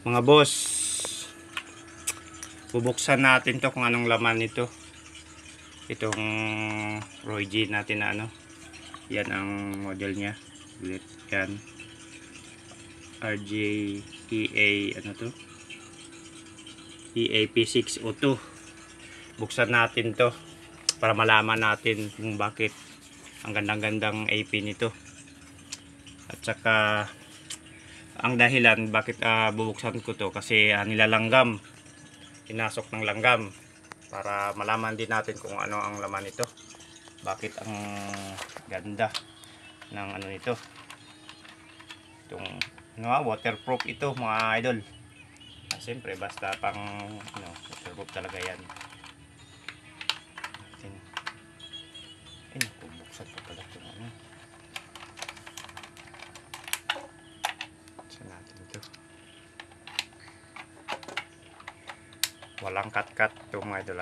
Mga boss, bubuksan natin to kung anong laman nito. Itong Roy G natin na ano. Yan ang model niya. Ulit yan. RJEA ano to? EAP602. Buksan natin to para malaman natin kung bakit ang gandang-gandang AP nito. At saka ang dahilan bakit bubuksan ko to kasi nilalanggam. Pinasok ng langgam para malaman din natin kung ano ang laman nito. Bakit ang ganda ng ano nito. Itong waterproof ito mga idol. Siyempre basta pang waterproof talaga yan. Buksan pa pala ito ano. Buksan natin ito. Walang cut-cut ito mga idol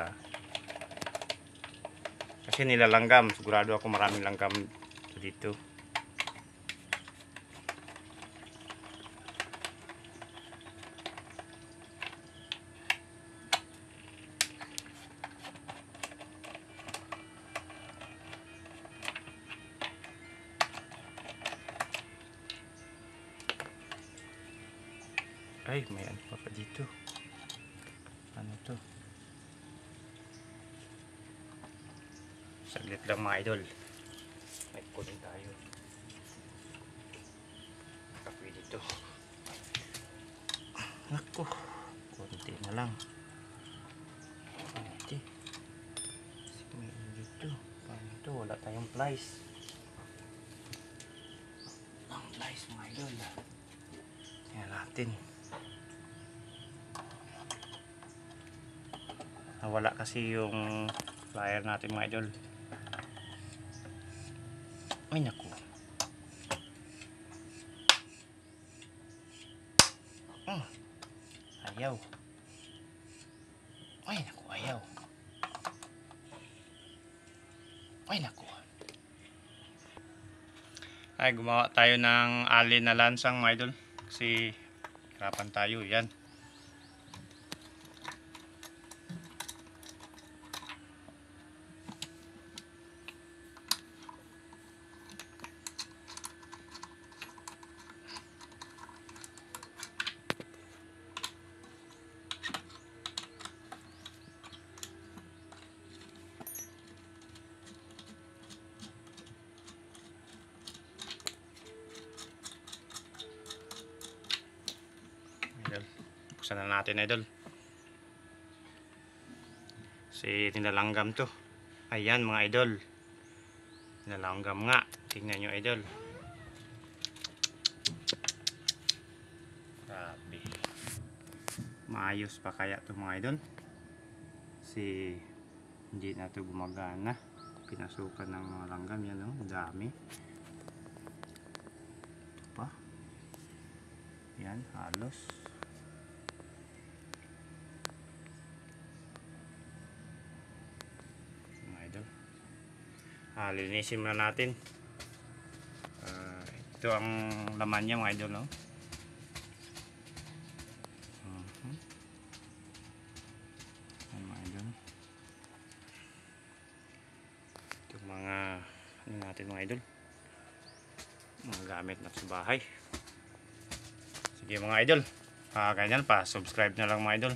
kasi nilalanggam. Sigurado ako maraming langgam dito. Ay, may ano pa dito. Ano to? Saglit lang mga idol. May kunin tayo. Kape dito. Naku, konti na lang. Konti. May ano dito. Paano ito? Wala tayong plies. Ang plies mga idol. Tingnan natin. Nawala kasi yung flyer natin mga idol. Ay naku. Ayaw. Ay naku, ayaw. Ay naku. Ay, gumawa tayo ng alin na lansang mga idol. Kasi hirapan tayo. Yan. Buksan na natin idol. Si nilalanggam to. Ayan mga idol. Nilalanggam nga. Tingnan nyo idol. Grabe. Maayos pa kaya to mga idol. Si hindi na to gumagana. Pinasukan ng mga langgam yan o. Dami. Ito pa. Yan halos. Linisin muna natin. Ito ang laman niya mga idol, no? Mga idol. Ito mga ano natin mga idol. Mga gamit na sa bahay. Sige mga idol. Ganyan pa, subscribe na lang mga idol.